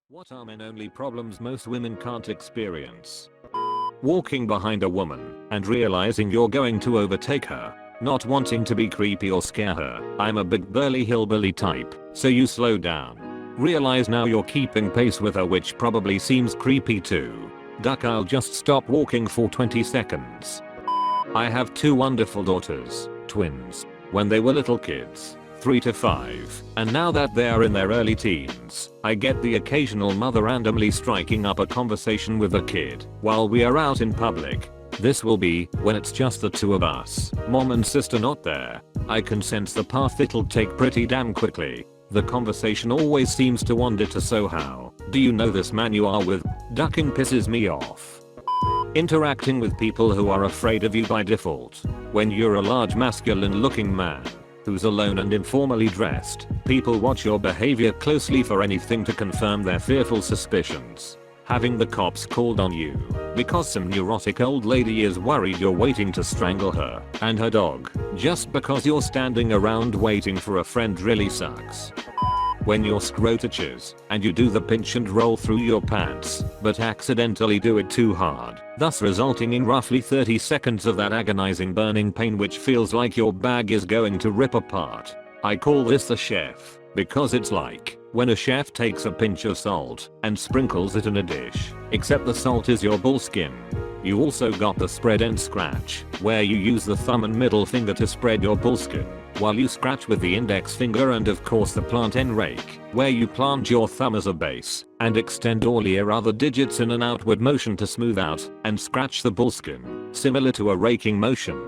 What are men only problems most women can't experience? Walking behind a woman and realizing you're going to overtake her. Not wanting to be creepy or scare her. I'm a big burly hillbilly type, so you slow down. Realize now you're keeping pace with her, which probably seems creepy too. Duck, I'll just stop walking for 20 seconds. I have two wonderful daughters, twins. When they were little kids, 3 to 5, and now that they are in their early teens, I get the occasional mother randomly striking up a conversation with a kid while we are out in public. This will be when it's just the two of us, mom and sister not there. I can sense the path it'll take pretty damn quickly. The conversation always seems to wander to "so how do you know this man you are with?" Ducking pisses me off. Interacting with people who are afraid of you by default. When you're a large masculine looking man who's alone and informally dressed, people watch your behavior closely for anything to confirm their fearful suspicions. Having the cops called on you because some neurotic old lady is worried you're waiting to strangle her and her dog just because you're standing around waiting for a friend really sucks. When your scrot itches and you do the pinch and roll through your pants but accidentally do it too hard, thus resulting in roughly 30 seconds of that agonizing burning pain which feels like your bag is going to rip apart. I call this the chef because it's like when a chef takes a pinch of salt and sprinkles it in a dish, except the salt is your bullskin. You also got the spread and scratch, where you use the thumb and middle finger to spread your bullskin, while you scratch with the index finger, and of course the plant and rake, where you plant your thumb as a base and extend all your other digits in an outward motion to smooth out and scratch the bullskin, similar to a raking motion.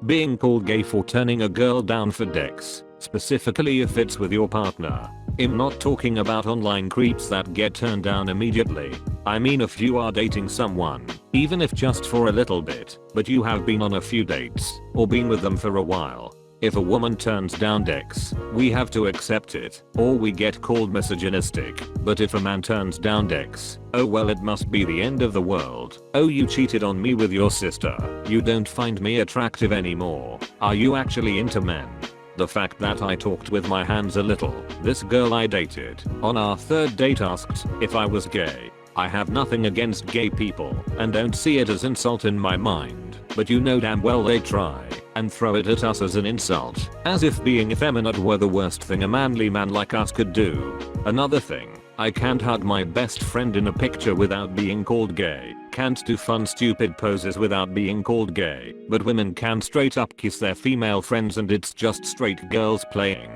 Being called gay for turning a girl down for dicks, specifically if it's with your partner. I'm not talking about online creeps that get turned down immediately. I mean if you are dating someone, even if just for a little bit, but you have been on a few dates or been with them for a while. If a woman turns down dicks, we have to accept it, or we get called misogynistic. But if a man turns down dicks, oh well, it must be the end of the world. Oh, you cheated on me with your sister. You don't find me attractive anymore. Are you actually into men? The fact that I talked with my hands a little. This girl I dated on our third date asked if I was gay. I have nothing against gay people and don't see it as insult in my mind, but you know damn well they try and throw it at us as an insult, as if being effeminate were the worst thing a manly man like us could do. Another thing, I can't hug my best friend in a picture without being called gay. Can't do fun stupid poses without being called gay, but women can straight up kiss their female friends and it's just straight girls playing.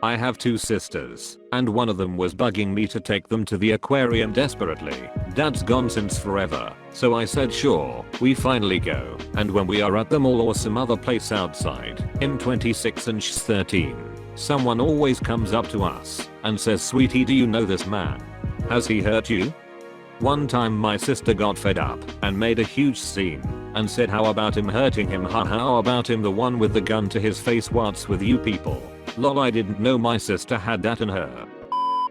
I have two sisters, and one of them was bugging me to take them to the aquarium desperately. Dad's gone since forever, so I said sure. We finally go, and when we are at the mall or some other place outside, I'm 26 and she's 13. Someone always comes up to us and says, "Sweetie, do you know this man? Has he hurt you?" One time my sister got fed up and made a huge scene and said, "How about him hurting him? How about him the one with the gun to his face? What's with you people?" Lol, I didn't know my sister had that in her.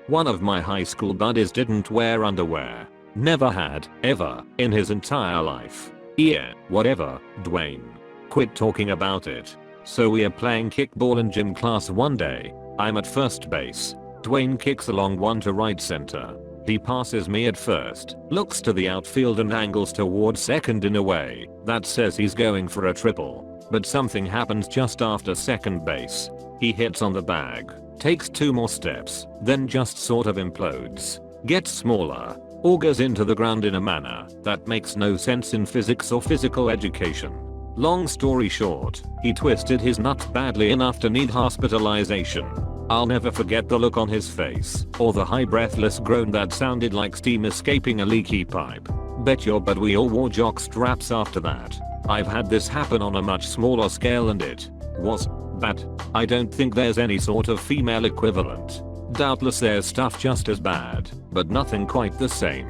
One of my high school buddies didn't wear underwear. Never had, ever, in his entire life. Yeah, whatever, Dwayne. Quit talking about it. So we are playing kickball in gym class one day. I'm at first base. Dwayne kicks along one to right center. He passes me at first, looks to the outfield and angles towards second in a way that says he's going for a triple. But something happens just after second base. He hits on the bag, takes 2 more steps, then just sort of implodes, gets smaller, or goes into the ground in a manner that makes no sense in physics or physical education. Long story short, he twisted his nut badly enough to need hospitalization. I'll never forget the look on his face, or the high breathless groan that sounded like steam escaping a leaky pipe. Bet your butt we all wore jock straps after that. I've had this happen on a much smaller scale and it was bad. I don't think there's any sort of female equivalent. Doubtless there's stuff just as bad, but nothing quite the same.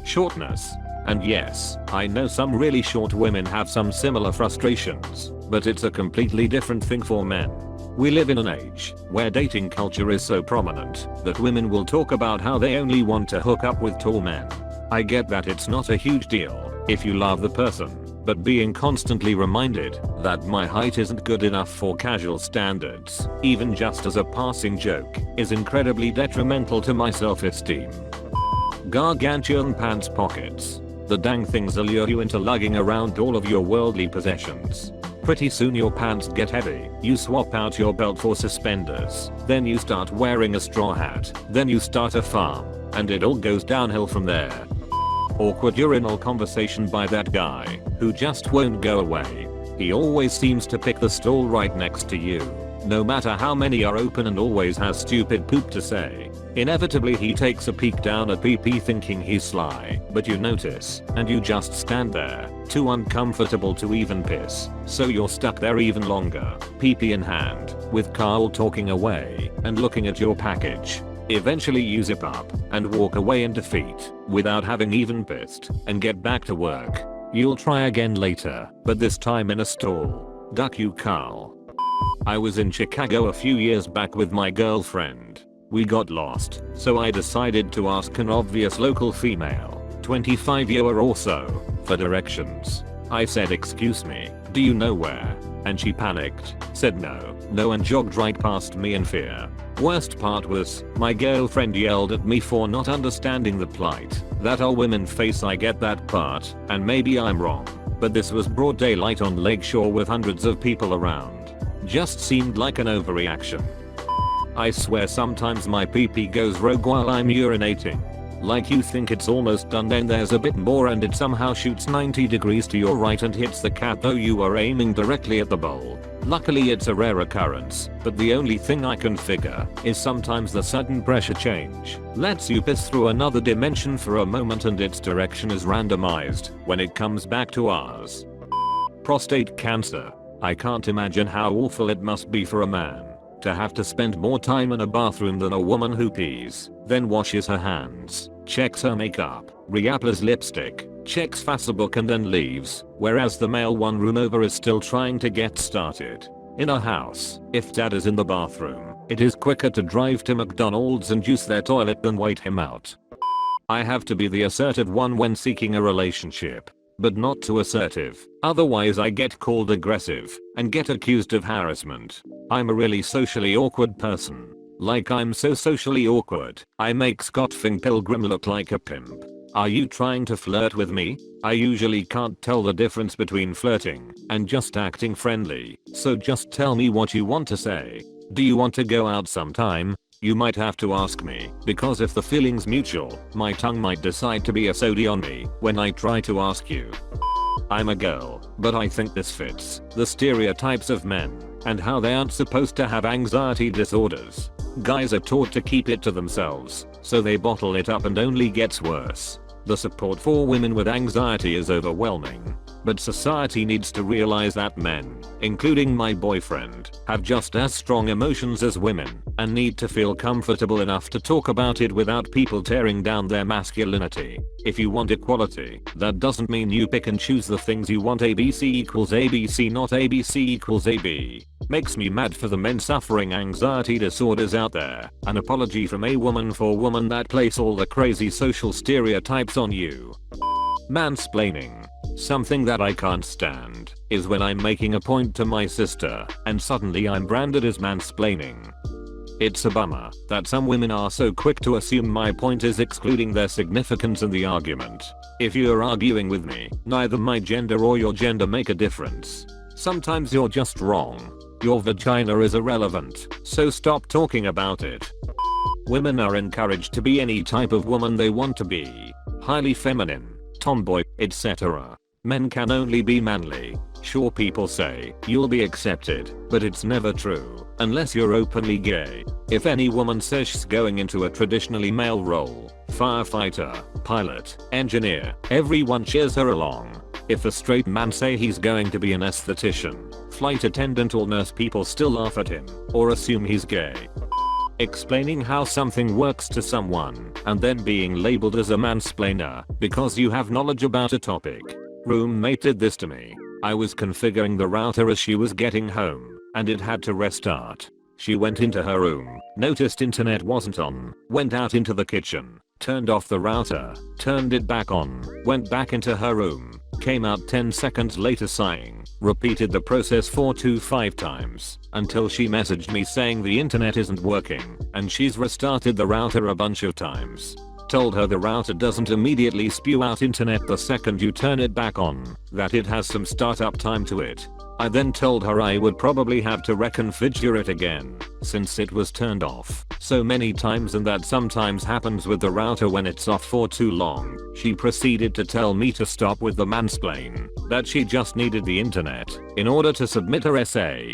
Shortness. And yes, I know some really short women have some similar frustrations, but it's a completely different thing for men. We live in an age where dating culture is so prominent that women will talk about how they only want to hook up with tall men. I get that it's not a huge deal if you love the person, but being constantly reminded that my height isn't good enough for casual standards, even just as a passing joke, is incredibly detrimental to my self-esteem. Gargantuan pants pockets. The dang things allure you into lugging around all of your worldly possessions. Pretty soon your pants get heavy, you swap out your belt for suspenders, then you start wearing a straw hat, then you start a farm, and it all goes downhill from there. Awkward urinal conversation by that guy who just won't go away. He always seems to pick the stall right next to you, no matter how many are open, and always has stupid poop to say. Inevitably he takes a peek down at PP thinking he's sly, but you notice, and you just stand there, too uncomfortable to even piss, so you're stuck there even longer, PP in hand, with Carl talking away and looking at your package. Eventually you zip up and walk away in defeat without having even pissed and get back to work. You'll try again later, but this time in a stall. Duck you, Carl. I was in Chicago a few years back with my girlfriend. We got lost, so I decided to ask an obvious local female, 25-year or so, for directions. I said, "Excuse me, do you know where?" And she panicked, said no and jogged right past me in fear. Worst part was, my girlfriend yelled at me for not understanding the plight that all women face. I get that part, and maybe I'm wrong, but this was broad daylight on Lakeshore with hundreds of people around. Just seemed like an overreaction. I swear sometimes my PP goes rogue while I'm urinating. Like you think it's almost done, then there's a bit more and it somehow shoots 90 degrees to your right and hits the cat though you are aiming directly at the bowl. Luckily it's a rare occurrence, but the only thing I can figure is sometimes the sudden pressure change lets you piss through another dimension for a moment and its direction is randomized when it comes back to ours. Prostate cancer. I can't imagine how awful it must be for a man to have to spend more time in a bathroom than a woman who pees, then washes her hands, checks her makeup, reapplies lipstick, checks Facebook and then leaves, whereas the male one room over is still trying to get started. In a house, if dad is in the bathroom, it is quicker to drive to McDonald's and use their toilet than wait him out. I have to be the assertive one when seeking a relationship, but not too assertive, otherwise I get called aggressive and get accused of harassment. I'm a really socially awkward person. Like I'm so socially awkward, I make Scott Finn Pilgrim look like a pimp. Are you trying to flirt with me? I usually can't tell the difference between flirting and just acting friendly, so just tell me what you want to say. Do you want to go out sometime? You might have to ask me, because if the feeling's mutual, my tongue might decide to be a sody on me when I try to ask you. I'm a girl, but I think this fits the stereotypes of men and how they aren't supposed to have anxiety disorders. Guys are taught to keep it to themselves, so they bottle it up and only gets worse. The support for women with anxiety is overwhelming, but society needs to realize that men, including my boyfriend, have just as strong emotions as women and need to feel comfortable enough to talk about it without people tearing down their masculinity. If you want equality, that doesn't mean you pick and choose the things you want. ABC equals ABC, not ABC equals AB. Makes me mad for the men suffering anxiety disorders out there. An apology from a woman for woman that place all the crazy social stereotypes on you. Mansplaining. Something that I can't stand is when I'm making a point to my sister and suddenly I'm branded as mansplaining. It's a bummer that some women are so quick to assume my point is excluding their significance in the argument. If you're arguing with me, neither my gender or your gender make a difference. Sometimes you're just wrong. Your vagina is irrelevant, so stop talking about it. Women are encouraged to be any type of woman they want to be. Highly feminine, tomboy, etc. Men can only be manly. Sure, people say you'll be accepted, but it's never true unless you're openly gay. If any woman says she's going into a traditionally male role, firefighter, pilot, engineer, everyone cheers her along. If a straight man say he's going to be an esthetician, flight attendant or nurse, people still laugh at him or assume he's gay. Explaining how something works to someone and then being labeled as a mansplainer because you have knowledge about a topic. Roommate did this to me. I was configuring the router as she was getting home and it had to restart. She went into her room, noticed internet wasn't on, went out into the kitchen, turned off the router, turned it back on, went back into her room, came out 10 seconds later sighing, repeated the process 4 to 5 times, until she messaged me saying the internet isn't working, and she's restarted the router a bunch of times. Told her the router doesn't immediately spew out internet the second you turn it back on, that it has some startup time to it. I then told her I would probably have to reconfigure it again, since it was turned off so many times and that sometimes happens with the router when it's off for too long. She proceeded to tell me to stop with the mansplain, that she just needed the internet in order to submit her essay.